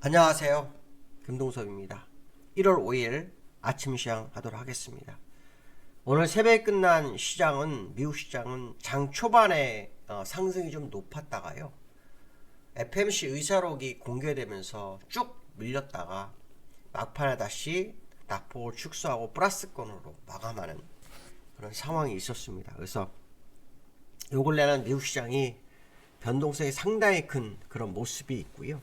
안녕하세요. 김동섭입니다. 1월 5일 아침 시장 하도록 하겠습니다. 오늘 새벽에 끝난 시장은 미국 시장은 장 초반에 상승이 좀 높았다가요. FMC 의사록이 공개되면서 쭉 밀렸다가 막판에 다시 낙폭을 축소하고 플러스권으로 마감하는 그런 상황이 있었습니다. 그래서 요 근래는 미국 시장이 변동성이 상당히 큰 그런 모습이 있고요.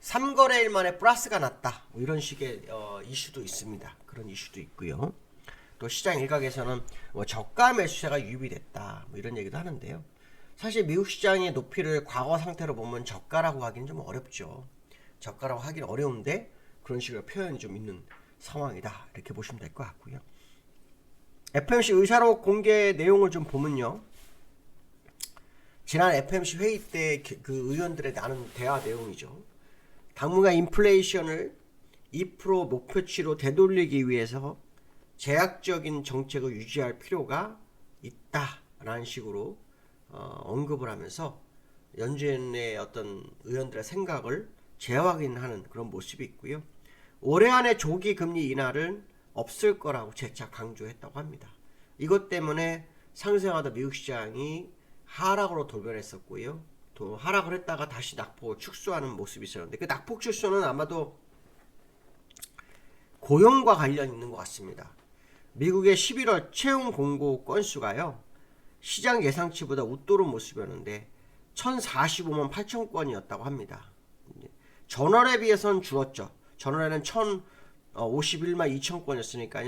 3거래일 만에 플러스가 났다, 뭐 이런 식의 이슈도 있습니다. 그런 이슈도 있고요. 또 시장 일각에서는 뭐 저가 매수세가 유입됐다, 뭐 이런 얘기도 하는데요. 사실 미국 시장의 높이를 과거 상태로 보면 저가라고 하기는 좀 어렵죠. 저가라고 하기는 어려운데 그런 식으로 표현이 좀 있는 상황이다, 이렇게 보시면 될 것 같고요. FMC 의사록 공개 내용을 좀 보면요, 지난 FMC 회의 때 그 의원들의 나눈 대화 내용이죠. 당분간 인플레이션을 2% 목표치로 되돌리기 위해서 제약적인 정책을 유지할 필요가 있다라는 식으로 언급을 하면서 연준의 어떤 의원들의 생각을 재확인하는 그런 모습이 있고요. 올해 안에 조기 금리 인하는 없을 거라고 재차 강조했다고 합니다. 이것 때문에 상승하던 미국 시장이 하락으로 돌변했었고요. 또 하락을 했다가 다시 낙폭을 축소하는 모습이 있었는데, 그 낙폭 축소는 아마도 고용과 관련이 있는 것 같습니다. 미국의 11월 채용 공고 건수가요, 시장 예상치보다 웃도른 모습이었는데 1045만 8천 건이었다고 합니다. 전월에 비해서는 줄었죠. 전월에는 1051만 2천 건이었으니까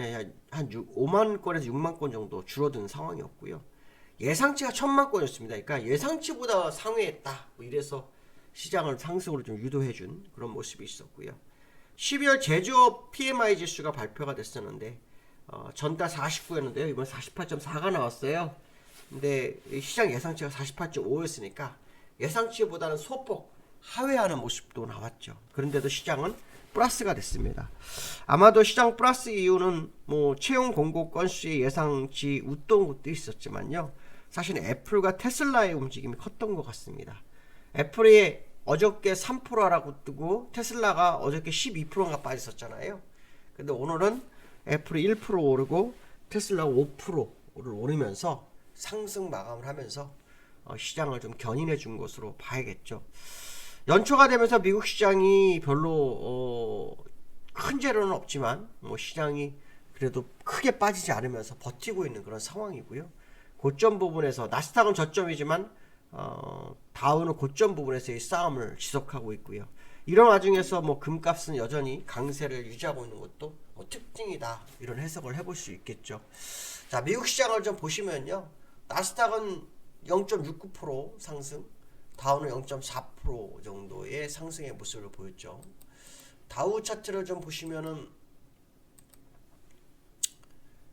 한 5만 건에서 6만 건 정도 줄어든 상황이었고요. 예상치가 1000만 건이었습니다. 그러니까 예상치보다 상회했다, 뭐 이래서 시장을 상승으로 좀 유도해준 그런 모습이 있었고요. 12월 제조업 PMI 지수가 발표가 됐었는데 전달 49였는데요. 이번 48.4가 나왔어요. 근데 시장 예상치가 48.5였으니까 예상치보다는 소폭 하회하는 모습도 나왔죠. 그런데도 시장은 플러스가 됐습니다. 아마도 시장 플러스 이유는 뭐 채용 공고 건수의 예상치 웃돈 것도 있었지만요, 사실 애플과 테슬라의 움직임이 컸던 것 같습니다. 애플이 어저께 3%라고 뜨고 테슬라가 어저께 12%가 빠졌었잖아요. 근데 오늘은 애플이 1% 오르고 테슬라가 5%를 오르면서 상승 마감을 하면서 시장을 좀 견인해 준 것으로 봐야겠죠. 연초가 되면서 미국 시장이 별로 큰 재료는 없지만 뭐 시장이 그래도 크게 빠지지 않으면서 버티고 있는 그런 상황이고요. 고점 부분에서 나스닥은 저점이지만 다우는 고점 부분에서의 싸움을 지속하고 있고요. 이런 와중에서 뭐 금값은 여전히 강세를 유지하고 있는 것도 뭐 특징이다, 이런 해석을 해볼 수 있겠죠. 자, 미국 시장을 좀 보시면요, 나스닥은 0.69% 상승, 다우는 0.4% 정도의 상승의 모습을 보였죠. 다우 차트를 좀 보시면은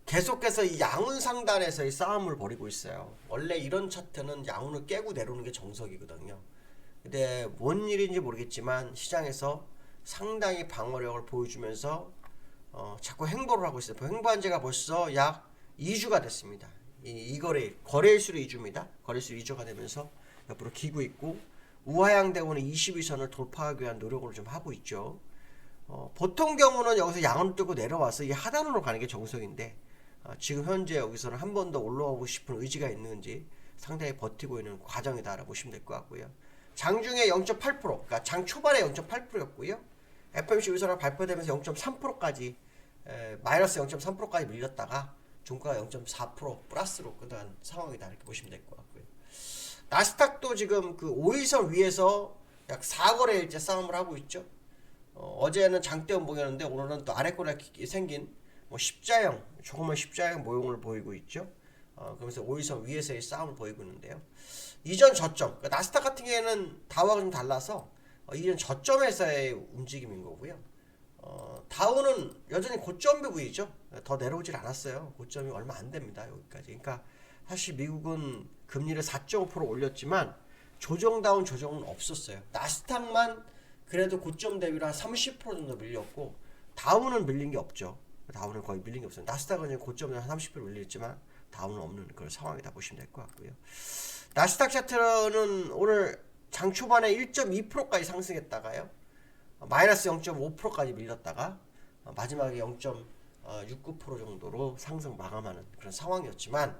계속해서 이 양운 상단에서의 싸움을 벌이고 있어요. 원래 이런 차트는 양운을 깨고 내려오는 게 정석이거든요. 근데 뭔 일인지 모르겠지만 시장에서 상당히 방어력을 보여주면서 자꾸 횡보를 하고 있어요. 횡보한 지가 벌써 약 2주가 됐습니다. 이 거래일수로 2주입니다. 거래일수로 2주가 되면서 옆으로 기고 있고 우하향되고는 22선을 돌파하기 위한 노력을 좀 하고 있죠. 보통 경우는 여기서 양을 뜨고 내려와서 이 하단으로 가는 게 정석인데 지금 현재 여기서는 한 번 더 올라오고 싶은 의지가 있는지 상당히 버티고 있는 과정이다라고 보시면 될 것 같고요. 장중에 0.8%, 그러니까 장 초반에 0.8%였고요. FMC 의사록 발표되면서 0.3%까지 마이너스 0.3%까지 밀렸다가 종가가 0.4% 플러스로 끝난 상황이다, 이렇게 보시면 될 것 같고요. 나스닥도 지금 그 5일선 위에서 약 4거래일째 싸움을 하고 있죠. 어제는 장대 음봉이었는데 오늘은 또 아래꼬리가 생긴 뭐 십자형, 조그만 십자형 모형을 보이고 있죠. 그러면서 5일선 위에서의 싸움을 보이고 있는데요. 이전 저점, 그러니까 나스닥 같은 경우에는 다우와 좀 달라서 이전 저점에서의 움직임인 거고요. 다우는 여전히 고점 부위죠. 더 내려오질 않았어요. 고점이 얼마 안 됩니다, 여기까지. 그러니까 사실 미국은 금리를 4.5% 올렸지만 조정다운 조정은 없었어요. 나스닥만 그래도 고점 대비로 한 30% 정도 밀렸고 다우는 밀린 게 없죠. 다우는 거의 밀린 게 없어요. 나스닥은 고점에 한 30% 밀렸지만 다우는 없는 그런 상황이다 보시면 될 것 같고요. 나스닥 차트는 오늘 장 초반에 1.2%까지 상승했다가요, 마이너스 0.5%까지 밀렸다가 마지막에 0.69% 정도로 상승 마감하는 그런 상황이었지만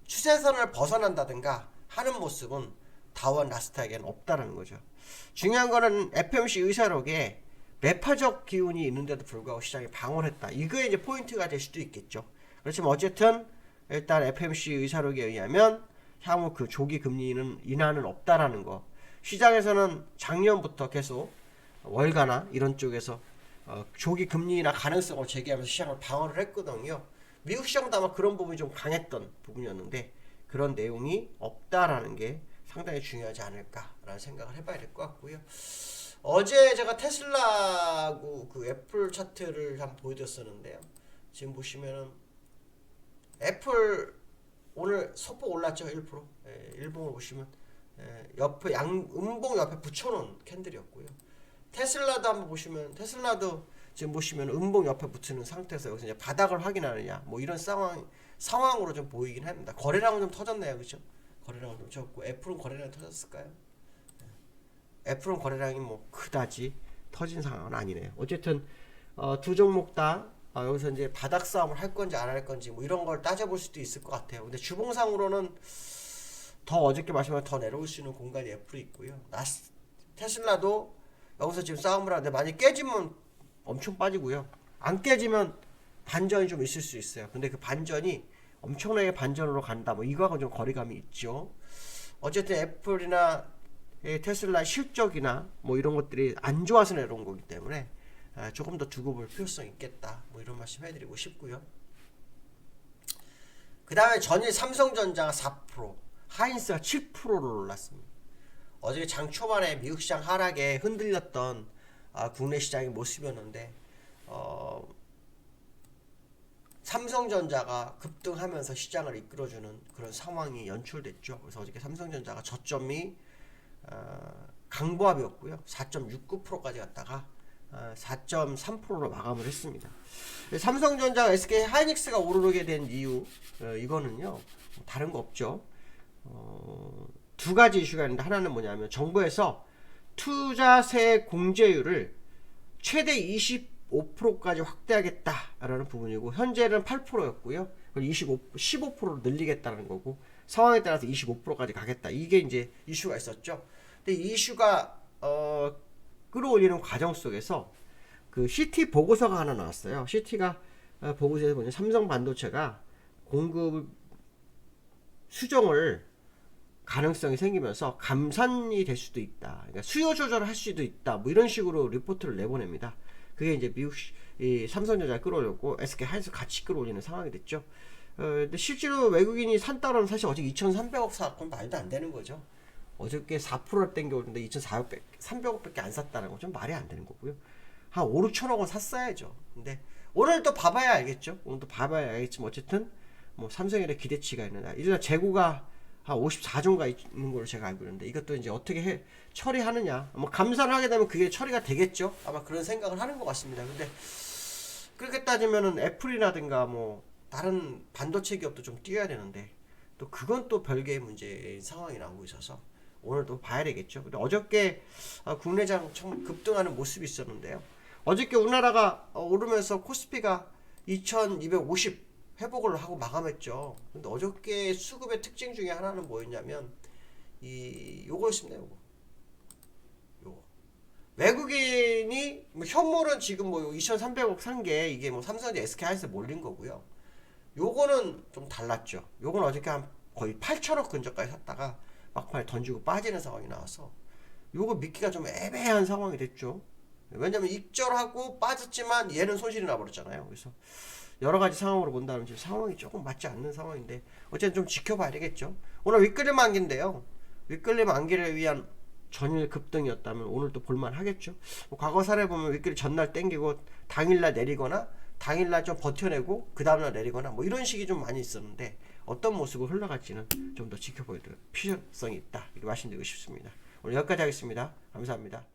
추세선을 벗어난다든가 하는 모습은 다우와 나스닥에는 없다라는 거죠. 중요한 거는 FOMC 의사록에 매파적 기운이 있는데도 불구하고 시장이 방어를 했다. 이거에 이제 포인트가 될 수도 있겠죠. 그렇지만 어쨌든 일단 FOMC 의사록에 의하면 향후 그 조기 금리는 인하는 없다라는 거. 시장에서는 작년부터 계속 월가나 이런 쪽에서 조기 금리 인하 가능성을 제기하면서 시장을 방어를 했거든요. 미국 시장도 아마 그런 부분이 좀 강했던 부분이었는데 그런 내용이 없다라는 게 상당히 중요하지 않을까라는 생각을 해봐야 될 것 같고요. 어제 제가 테슬라하고 그 애플 차트를 한번 보여드렸었는데요. 지금 보시면은 애플 오늘 소폭 올랐죠. 1%. 일봉을 보시면 옆에 음봉 옆에 붙여놓은 캔들이었고요. 테슬라도 한번 보시면 테슬라도 지금 보시면 음봉 옆에 붙이는 상태에서 여기서 이제 바닥을 확인하느냐 뭐 이런 상황으로 좀 보이긴 합니다. 거래량은 좀 터졌네요, 그렇죠? 거래량은 좀 적고 애플은 거래량이 터졌을까요? 애플은 거래량이 뭐 그다지 터진 상황은 아니네요. 어쨌든 두 종목 다 여기서 이제 바닥 싸움을 할 건지 안 할 건지 뭐 이런 걸 따져볼 수도 있을 것 같아요. 근데 주봉상으로는 더 어저께 말씀한 더 내려올 수 있는 공간이 애플이 있고요. 테슬라도 여기서 지금 싸움을 하는데 만약 깨지면 엄청 빠지고요. 안 깨지면 반전이 좀 있을 수 있어요. 근데 그 반전이 엄청나게 반전으로 간다. 뭐 이거하고 좀 거리감이 있죠. 어쨌든 애플이나 테슬라 실적이나 뭐 이런 것들이 안 좋아서 내려온 거기 때문에 조금 더 두고 볼 필요성이 있겠다. 뭐 이런 말씀 해드리고 싶고요. 그 다음에 전일 삼성전자가 4%, 하인스가 7%로 올랐습니다. 어저께 장 초반에 미국 시장 하락에 흔들렸던 국내 시장의 모습이었는데 삼성전자가 급등하면서 시장을 이끌어주는 그런 상황이 연출됐죠. 그래서 어저께 삼성전자가 저점이 강보합이었고요. 4.69%까지 갔다가 4.3%로 마감을 했습니다. 삼성전자, SK 하이닉스가 오르게 된 이유 이거는요 다른 거 없죠. 두 가지 이슈가 있는데 하나는 뭐냐면 정부에서 투자세 공제율을 최대 25%까지 확대하겠다라는 부분이고 현재는 8%였고요. 15%로 늘리겠다는 거고 상황에 따라서 25%까지 가겠다. 이게 이제 이슈가 있었죠. 근데 이 이슈가 끌어올리는 과정 속에서 그 CT 보고서가 하나 나왔어요. CT가 보고서에서 보면 삼성 반도체가 공급 수정을 가능성이 생기면서 감산이 될 수도 있다. 그러니까 수요 조절을 할 수도 있다. 뭐 이런 식으로 리포트를 내보냅니다. 그게 이제 미국 삼성전자 끌어올렸고 SK 하이닉스 같이 끌어올리는 상황이 됐죠. 근데 실제로 외국인이 산다라는 사실 어제 2,300억 샀건 말도 안 되는 거죠. 어저께 4%를 땡겨오는데 2,300억밖에 안 샀다는 건 좀 말이 안 되는 거고요. 한 5, 6천억 원 샀어야죠. 근데 오늘 또 봐봐야 알겠죠. 오늘 또 봐봐야 알겠지만 어쨌든 뭐 삼성의 기대치가 있는 일단 재고가 한 54조가 있는 걸로 제가 알고 있는데 이것도 이제 어떻게 처리하느냐. 뭐 감산을 하게 되면 그게 처리가 되겠죠. 아마 그런 생각을 하는 것 같습니다. 근데 그렇게 따지면은 애플이라든가 뭐 다른 반도체 기업도 좀 뛰어야 되는데 또 그건 또 별개의 문제인 상황이 나오고 있어서 오늘도 봐야 되겠죠. 근데 어저께 국내장 급등하는 모습이 있었는데요. 어저께 우리나라가 오르면서 코스피가 2250 회복을 하고 마감했죠. 근데 어저께 수급의 특징 중에 하나는 뭐였냐면 요거였습니다. 요거 외국인이 뭐 현물은 지금 뭐 2,300억 산 게 이게 뭐 삼성전자, SK하이닉스 몰린 거고요. 요거는 좀 달랐죠. 요거는 어저께 한 거의 8천억 근처까지 샀다가 막판에 던지고 빠지는 상황이 나와서 요거 믿기가 좀 애매한 상황이 됐죠. 왜냐면 익절하고 빠졌지만 얘는 손실이 나버렸잖아요. 그래서 여러 가지 상황으로 본다면 지금 상황이 조금 맞지 않는 상황인데 어쨌든 좀 지켜봐야 되겠죠. 오늘 윗끌림 만기인데요. 윗끌림 만기를 위한 전일 급등이었다면 오늘 또 볼만 하겠죠. 뭐 과거 사례 보면 윗끌림 전날 땡기고 당일날 내리거나 당일날 좀 버텨내고 그 다음날 내리거나 뭐 이런 식이 좀 많이 있었는데 어떤 모습으로 흘러갈지는 좀 더 지켜봐야 될 필요성이 있다. 이렇게 말씀드리고 싶습니다. 오늘 여기까지 하겠습니다. 감사합니다.